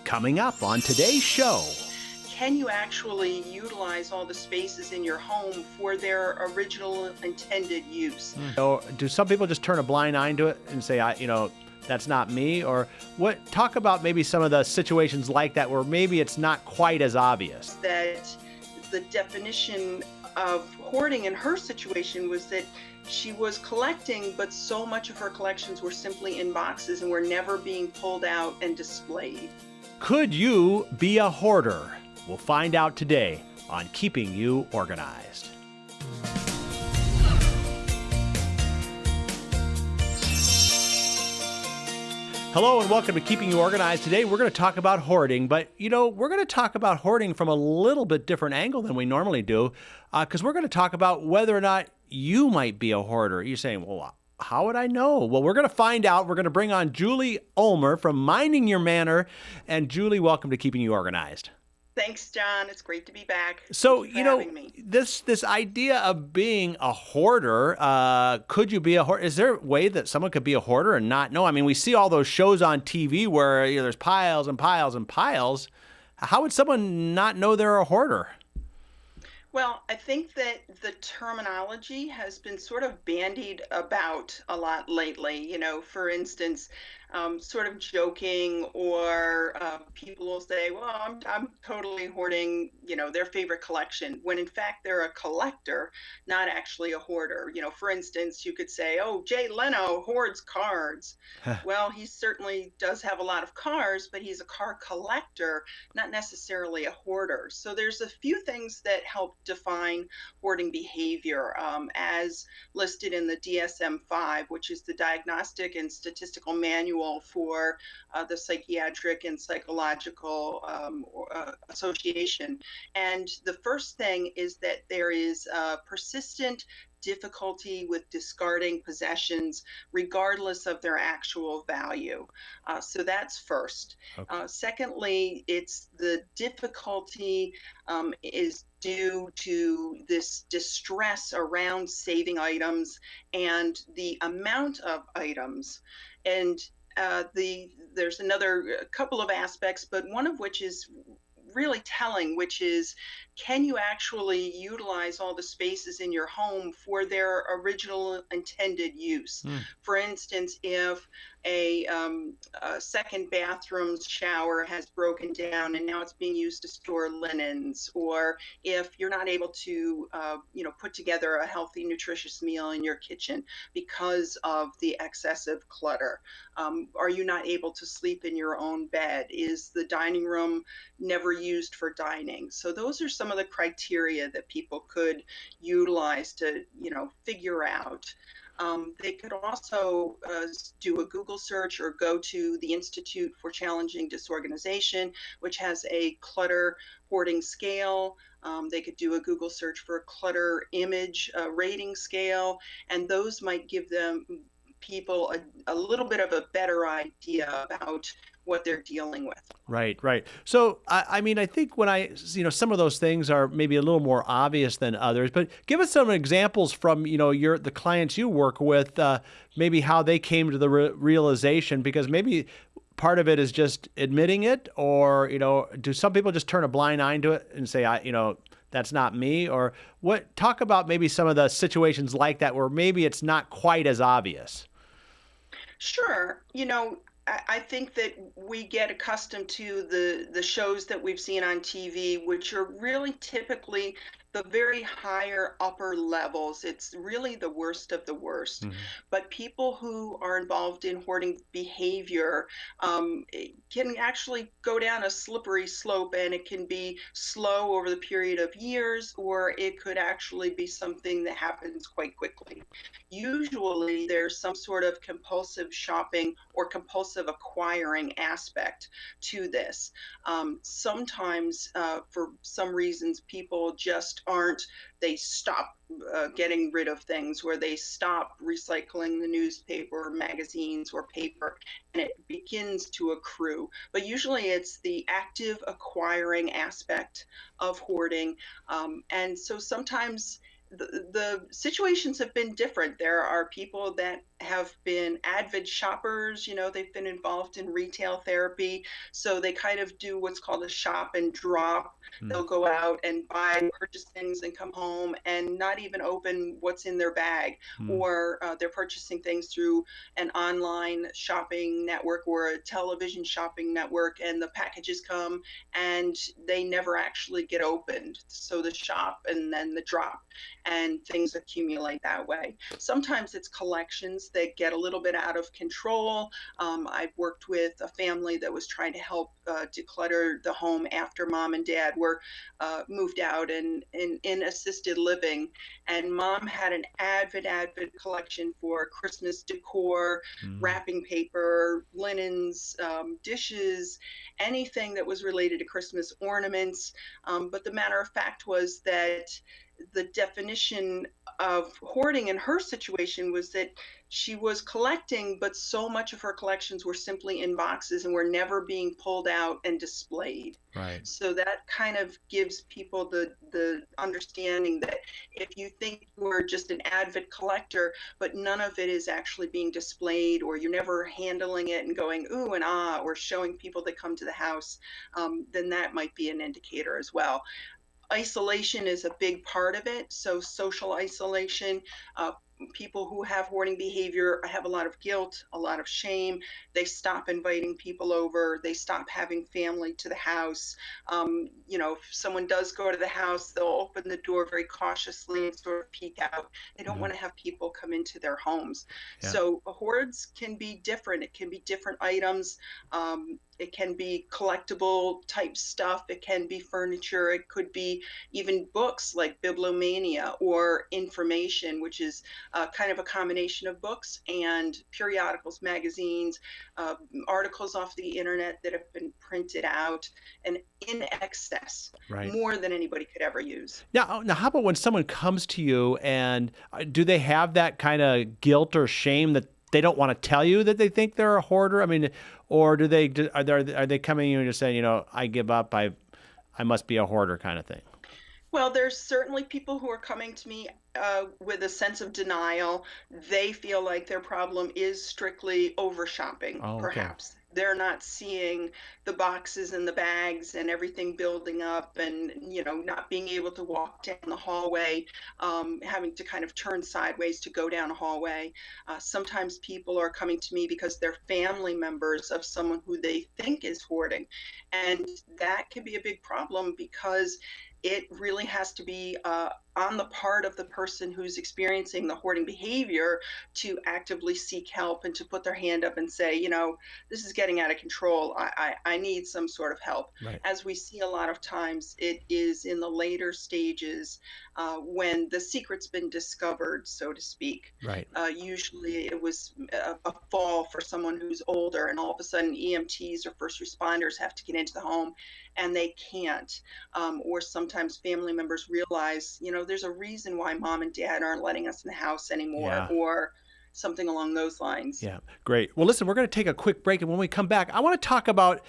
Coming up on today's show. Can you actually utilize all the spaces in your home for their original intended use? So, do some people just turn a blind eye to it and say, that's not me? Or what? Talk about maybe some of the situations like that where maybe it's not quite as obvious. That the definition of hoarding in her situation was that she was collecting, but so much of her collections were simply in boxes and were never being pulled out and displayed. Could you be a hoarder? We'll find out today on Keeping You Organized. Hello and welcome to Keeping You Organized. Today we're going to talk about hoarding, but we're going to talk about hoarding from a little bit different angle than we normally do, because we're going to talk about whether or not you might be a hoarder. You're saying, well, how would I know? Well, we're going to find out. We're going to bring on Julie Ulmer from Minding Your Manor. And Julie, welcome to Keeping You Organized. Thanks, John. It's great to be back. So, having me. this idea of being a hoarder, could you be a hoarder? Is there a way that someone could be a hoarder and not know? I mean, we see all those shows on TV where there's piles and piles and piles. How would someone not know they're a hoarder? Well, I think that the terminology has been sort of bandied about a lot lately. For instance, sort of joking, or people will say, well, I'm totally hoarding, their favorite collection, when in fact they're a collector, not actually a hoarder. For instance, you could say, oh, Jay Leno hoards cars. Well, he certainly does have a lot of cars, but he's a car collector, not necessarily a hoarder. So there's a few things that help define hoarding behavior, as listed in the DSM-5, which is the Diagnostic and Statistical Manual for the Psychiatric and Psychological Association. And the first thing is that there is persistent difficulty with discarding possessions regardless of their actual value. So that's first. Okay. Secondly, it's the difficulty is due to this distress around saving items and the amount of items. And there's another couple of aspects, but one of which is really telling, which is, can you actually utilize all the spaces in your home for their original intended use? For instance, if a second bathroom shower has broken down and now it's being used to store linens, or if you're not able to put together a healthy, nutritious meal in your kitchen because of the excessive clutter. Are you not able to sleep in your own bed? Is the dining room never used for dining? So those are some of the criteria that people could utilize to figure out. They could also do a Google search or go to the Institute for Challenging Disorganization, which has a clutter hoarding scale. They could do a Google search for a clutter image rating scale, and those might give people a little bit of a better idea about what they're dealing with. Right. So, I think when some of those things are maybe a little more obvious than others, but give us some examples from, the clients you work with, maybe how they came to the realization, because maybe part of it is just admitting it, or, do some people just turn a blind eye to it and say, that's not me? Or what? Talk about maybe some of the situations like that where maybe it's not quite as obvious. Sure. I think that we get accustomed to the shows that we've seen on TV, which are really typically the very higher upper levels. It's really the worst of the worst. Mm-hmm. But people who are involved in hoarding behavior can actually go down a slippery slope, and it can be slow over the period of years, or it could actually be something that happens quite quickly. Usually there's some sort of compulsive shopping or compulsive acquiring aspect to this. Sometimes for some reasons, people just they stop getting rid of things, where they stop recycling the newspaper, magazines, or paper, and it begins to accrue. But usually it's the active acquiring aspect of hoarding. And so sometimes the situations have been different. There are people that have been avid shoppers, they've been involved in retail therapy. So they kind of do what's called a shop and drop. Mm, They'll go out and buy, purchase things and come home and not even open what's in their bag. mm, Or they're purchasing things through an online shopping network or a television shopping network, and the packages come and they never actually get opened. So the shop and then the drop, and things accumulate that way. Sometimes it's collections that get a little bit out of control. I've worked with a family that was trying to help declutter the home after mom and dad were moved out and in assisted living. And mom had an avid collection for Christmas decor, mm. wrapping paper, linens, dishes, anything that was related to Christmas ornaments. But the matter of fact was that the definition of hoarding in her situation was that she was collecting, but so much of her collections were simply in boxes and were never being pulled out and displayed. Right. So that kind of gives people the understanding that if you think you're just an avid collector, but none of it is actually being displayed, or you're never handling it and going ooh and ah, or showing people that come to the house, then that might be an indicator as well. Isolation is a big part of it. So social isolation, people who have hoarding behavior have a lot of guilt, a lot of shame. They stop inviting people over. They stop having family to the house. If someone does go to the house, they'll open the door very cautiously and sort of peek out. They don't Yeah. want to have people come into their homes. Yeah. So hoards can be different. It can be different items. It can be collectible type stuff. It can be furniture. It could be even books like bibliomania, or information, which is kind of a combination of books and periodicals, magazines, uh, articles off the internet that have been printed out and in excess, Right. more than anybody could ever use. Now, how about when someone comes to you and do they have that kind of guilt or shame that they don't want to tell you that they think they're a hoarder? I mean, or are they coming to you and just saying, I give up, I must be a hoarder kind of thing? Well, there's certainly people who are coming to me with a sense of denial. They feel like their problem is strictly over shopping, Oh, okay. perhaps. They're not seeing the boxes and the bags and everything building up, and not being able to walk down the hallway, having to kind of turn sideways to go down a hallway. Sometimes people are coming to me because they're family members of someone who they think is hoarding. And that can be a big problem because it really has to be on the part of the person who's experiencing the hoarding behavior to actively seek help and to put their hand up and say, this is getting out of control. I need some sort of help. Right. As we see a lot of times, it is in the later stages when the secret's been discovered, so to speak. Right. Usually it was a fall for someone who's older, and all of a sudden EMTs or first responders have to get into the home and they can't. Or sometimes family members realize, there's a reason why mom and dad aren't letting us in the house anymore, Yeah. or something along those lines. Yeah, great. Well, listen, we're going to take a quick break, and when we come back, I want to talk about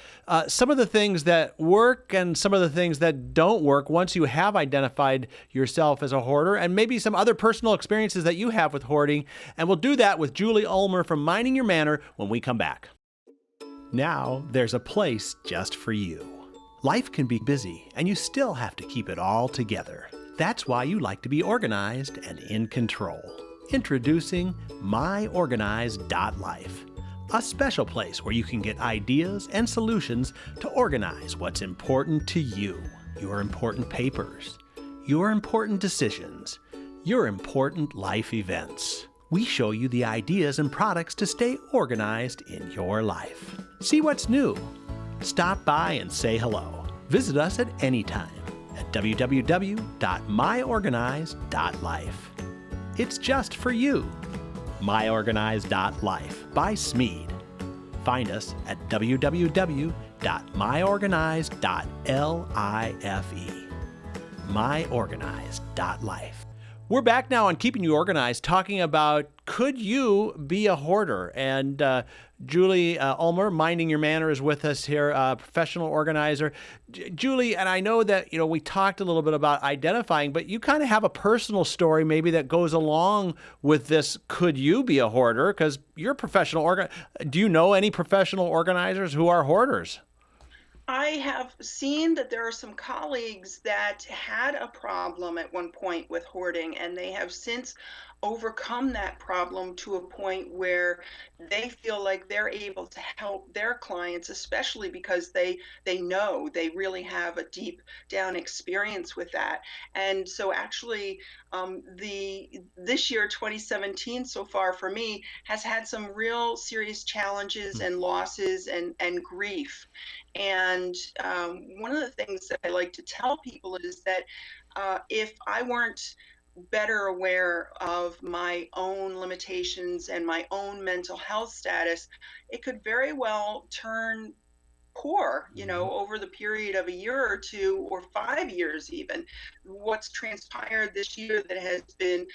some of the things that work and some of the things that don't work once you have identified yourself as a hoarder, and maybe some other personal experiences that you have with hoarding. And we'll do that with Julie Ulmer from Minding Your Manor when we come back. Now, there's a place just for you. Life can be busy, and you still have to keep it all together. That's why you like to be organized and in control. Introducing MyOrganized.life, a special place where you can get ideas and solutions to organize what's important to you, your important papers, your important decisions, your important life events. We show you the ideas and products to stay organized in your life. See what's new. Stop by and say hello. Visit us at any time at www.myorganized.life. It's just for you. MyOrganized.life by Smead. Find us at www.myorganized.life. MyOrganized.life. We're back now on Keeping You Organized, talking about could you be a hoarder? And Julie Ulmer, Minding Your Manor, is with us here, professional organizer. Julie, and I know that we talked a little bit about identifying, but you kind of have a personal story maybe that goes along with this. Could you be a hoarder? Because you're a professional organizer. Do you know any professional organizers who are hoarders? I have seen that there are some colleagues that had a problem at one point with hoarding, and they have since overcome that problem to a point where they feel like they're able to help their clients, especially because they know they really have a deep down experience with that. And so actually the this year 2017 so far for me has had some real serious challenges and losses and grief. And one of the things that I like to tell people is that if I weren't better aware of my own limitations and my own mental health status, it could very well turn poor, Mhm. over the period of a year or two or 5 years even. What's transpired this year that has been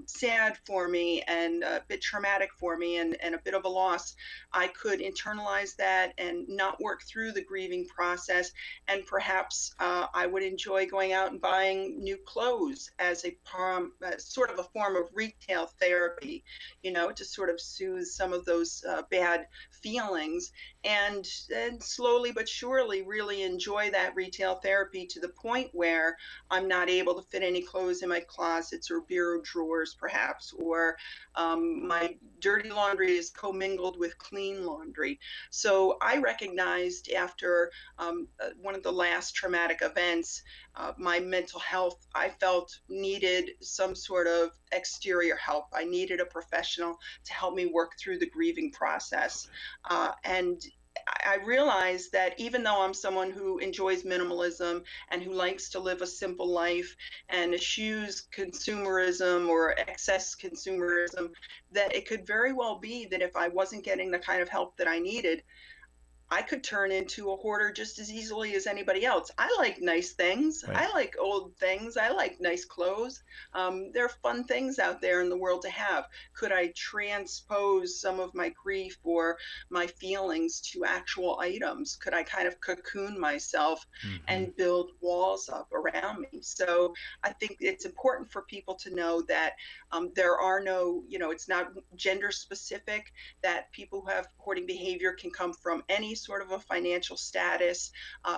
sad for me and a bit traumatic for me and a bit of a loss, I could internalize that and not work through the grieving process. And perhaps I would enjoy going out and buying new clothes as sort of a form of retail therapy, to sort of soothe some of those bad feelings and slowly but surely really enjoy that retail therapy to the point where I'm not able to fit any clothes in my closets or bureau drawers, perhaps, or my dirty laundry is commingled with clean laundry. So I recognized after one of the last traumatic events, my mental health, I felt needed some sort of exterior help. I needed a professional to help me work through the grieving process. And I realized that even though I'm someone who enjoys minimalism and who likes to live a simple life and eschews consumerism or excess consumerism, that it could very well be that if I wasn't getting the kind of help that I needed, I could turn into a hoarder just as easily as anybody else. I like nice things. Right. I like old things. I like nice clothes. There are fun things out there in the world to have. Could I transpose some of my grief or my feelings to actual items? Could I kind of cocoon myself Hmm. and build walls up around me? So I think it's important for people to know that there are no, it's not gender specific, that people who have hoarding behavior can come from any sort of a financial status.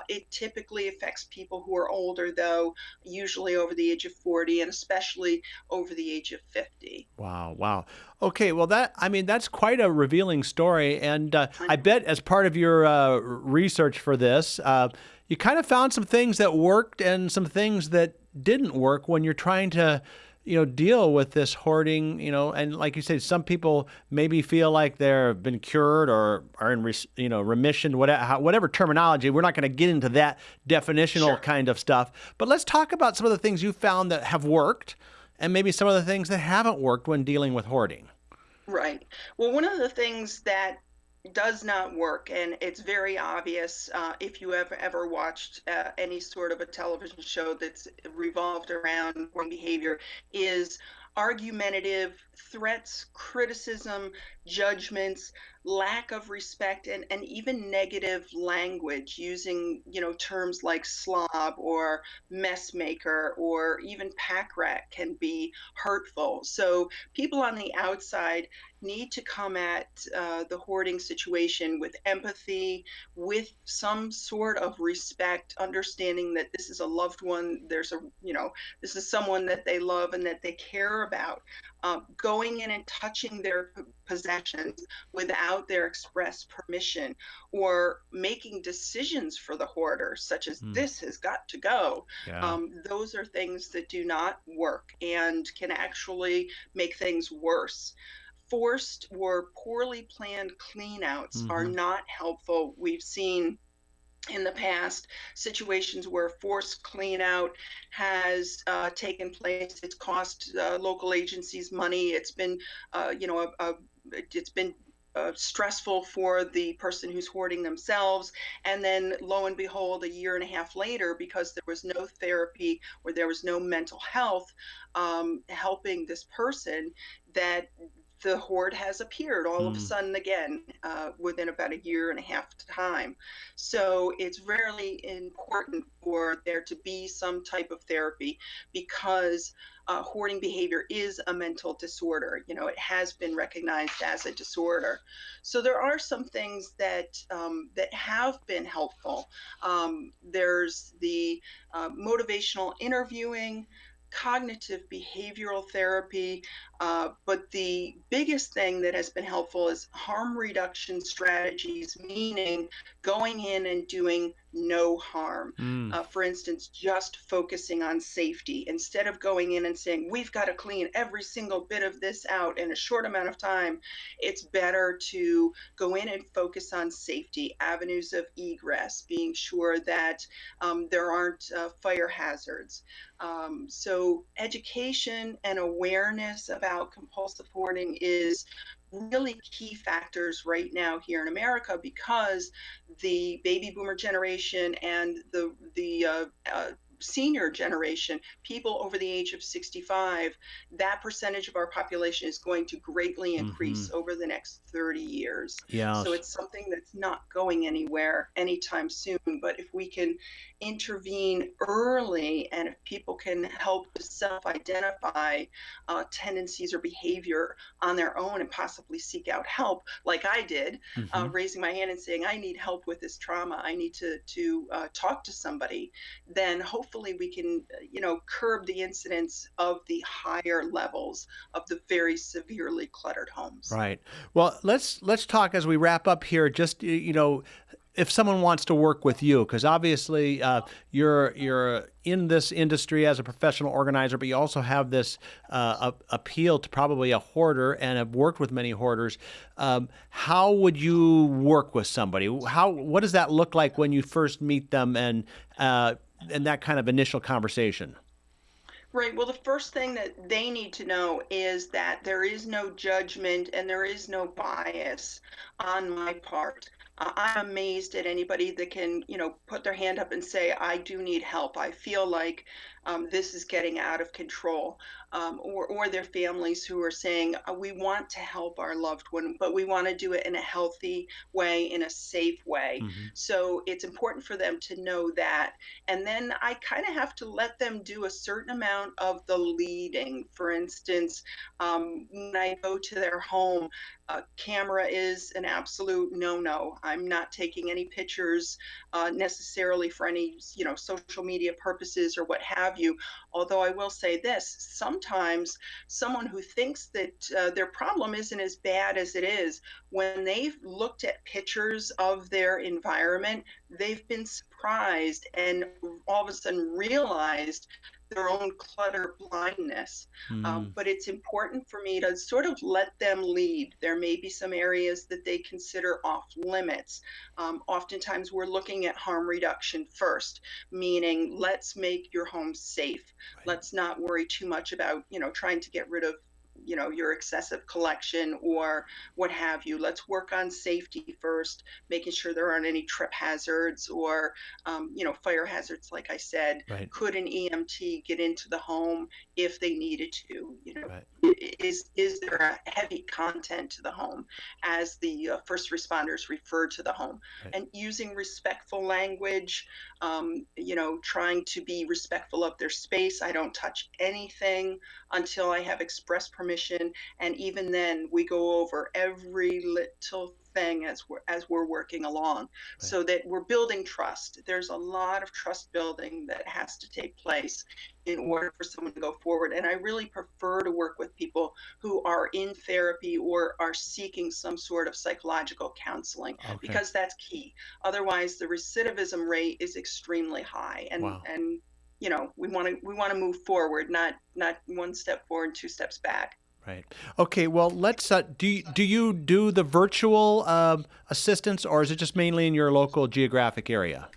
It typically affects people who are older, though, usually over the age of 40 and especially over the age of 50. Wow, wow. Okay, well I mean that's quite a revealing story, and I I know. bet as part of your research for this, you kind of found some things that worked and some things that didn't work when you're trying to, deal with this hoarding, and like you said, some people maybe feel like they've been cured or are in, remission, whatever terminology. We're not going to get into that definitional Sure. kind of stuff, but let's talk about some of the things you found that have worked and maybe some of the things that haven't worked when dealing with hoarding. Right. Well, one of the things that does not work, and it's very obvious if you have ever watched any sort of a television show that's revolved around one behavior, is argumentative threats, criticism, judgments, lack of respect, and even negative language using, terms like slob or mess maker or even pack rat can be hurtful. So people on the outside need to come at the hoarding situation with empathy, with some sort of respect, understanding that this is a loved one. This is someone that they love and that they care about. Going in and touching their possessions without their express permission, or making decisions for the hoarder, such as Mm, this has got to go. yeah. Those are things that do not work and can actually make things worse. Forced or poorly planned cleanouts are Hmm. not helpful. We've seen in the past situations where forced cleanout has taken place. It's cost local agencies money. It's been, it's been stressful for the person who's hoarding themselves. And then, lo and behold, a year and a half later, because there was no therapy or there was no mental health helping this person, that the hoard has appeared all of a Mm, sudden again within about a year and a half time. So it's really important for there to be some type of therapy because hoarding behavior is a mental disorder. You know, it has been recognized as a disorder. So there are some things that have been helpful. There's the motivational interviewing, cognitive behavioral therapy, but the biggest thing that has been helpful is harm reduction strategies, meaning going in and doing no harm. mm, For instance, just focusing on safety instead of going in and saying, we've got to clean every single bit of this out in a short amount of time. It's better to go in and focus on safety, avenues of egress, being sure that there aren't fire hazards. So education and awareness about compulsive hoarding is really key factors right now here in America because the baby boomer generation and the senior generation, people over the age of 65, that percentage of our population is going to greatly hmm. increase over the next 30 years. So Yes. it's something that's not going anywhere anytime soon. But if we can intervene early and if people can help to self identify tendencies or behavior on their own and possibly seek out help, like I did, Hmm. raising my hand and saying, I need help with this trauma. I need to talk to somebody. Then hopefully we can, curb the incidence of the higher levels of the very severely cluttered homes. Right. Well, let's talk as we wrap up here. Just if someone wants to work with you, because obviously you're in this industry as a professional organizer, but you also have this appeal to probably a hoarder and have worked with many hoarders. How would you work with somebody? What does that look like when you first meet them and that kind of initial conversation? Right. Well, the first thing that they need to know is that there is no judgment and there is no bias on my part. I'm amazed at anybody that can, put their hand up and say, I do need help. I feel like this is getting out of control. Or their families who are saying, we want to help our loved one, but we want to do it in a healthy way, in a safe way. Hmm. So it's important for them to know that. And then I kind of have to let them do a certain amount of the leading. For instance, when I go to their home, camera is an absolute no-no. I'm not taking any pictures necessarily for any, social media purposes or what have you. Although I will say this, sometimes someone who thinks that their problem isn't as bad as it is, when they've looked at pictures of their environment, they've been surprised and all of a sudden realized their own clutter blindness. Mm, But it's important for me to sort of let them lead. There may be some areas that they consider off limits. Oftentimes, we're looking at harm reduction first, meaning let's make your home safe. right. Let's not worry too much about, trying to get rid of your excessive collection or what have you. Let's work on safety first, making sure there aren't any trip hazards or fire hazards. Like I said, Right. could an EMT get into the home if they needed to? Right. Is there a heavy content to the home as the first responders refer to the home? Right. And using respectful language, trying to be respectful of their space. I don't touch anything until I have express permission. And even then, we go over every little thing as we're working along, Right. so that we're building trust. There's a lot of trust building that has to take place in order for someone to go forward. And I really prefer to work with people who are in therapy or are seeking some sort of psychological counseling Okay. because that's key. Otherwise, the recidivism rate is extremely high, and Wow. we want to move forward, not one step forward, two steps back. Right. Okay. Well, let's. Do you do the virtual assistance, or is it just mainly in your local geographic area?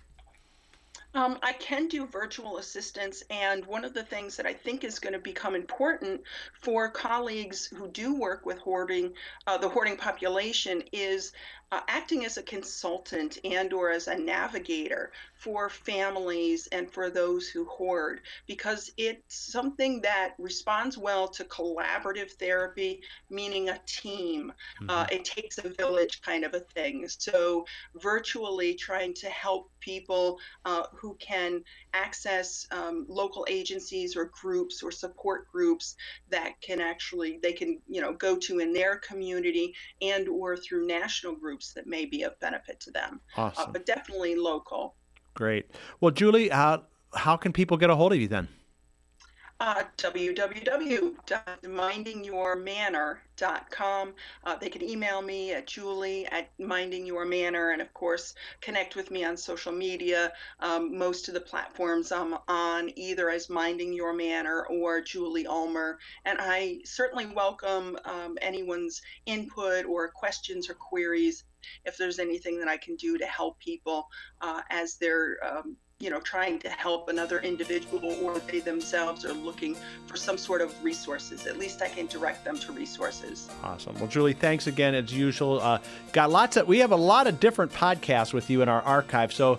I can do virtual assistance, and one of the things that I think is going to become important for colleagues who do work with the hoarding population, is acting as a consultant and/or as a navigator for families and for those who hoard, because it's something that responds well to collaborative therapy, meaning a team. Hmm. It takes a village kind of a thing. So, virtually trying to help people who can access local agencies or groups or support groups that can actually they can go to in their community and or through national groups that may be of benefit to them, Awesome. but definitely local. Great. Well, Julie, how can people get a hold of you then? Www.mindingyourmanor.com. They can email me at julie@mindingyourmanor, and of course, connect with me on social media. Most of the platforms I'm on either as Minding Your Manor or Julie Ulmer. And I certainly welcome anyone's input or questions or queries if there's anything that I can do to help people as they're trying to help another individual or they themselves are looking for some sort of resources. At least I can direct them to resources. Awesome. Well, Julie, thanks again as usual. We have a lot of different podcasts with you in our archive. So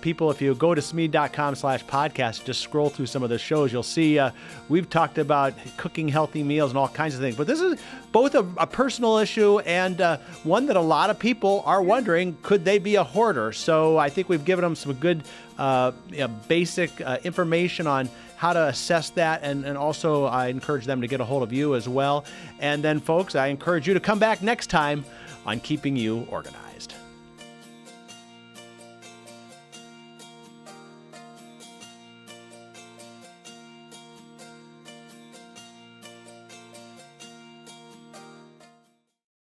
people, if you go to smead.com/podcast, just scroll through some of the shows, you'll see we've talked about cooking healthy meals and all kinds of things. But this is both a personal issue and one that a lot of people are wondering, could they be a hoarder? So I think we've given them some good basic information on how to assess that, and also I encourage them to get a hold of you as well. And then, folks, I encourage you to come back next time on Keeping You Organized.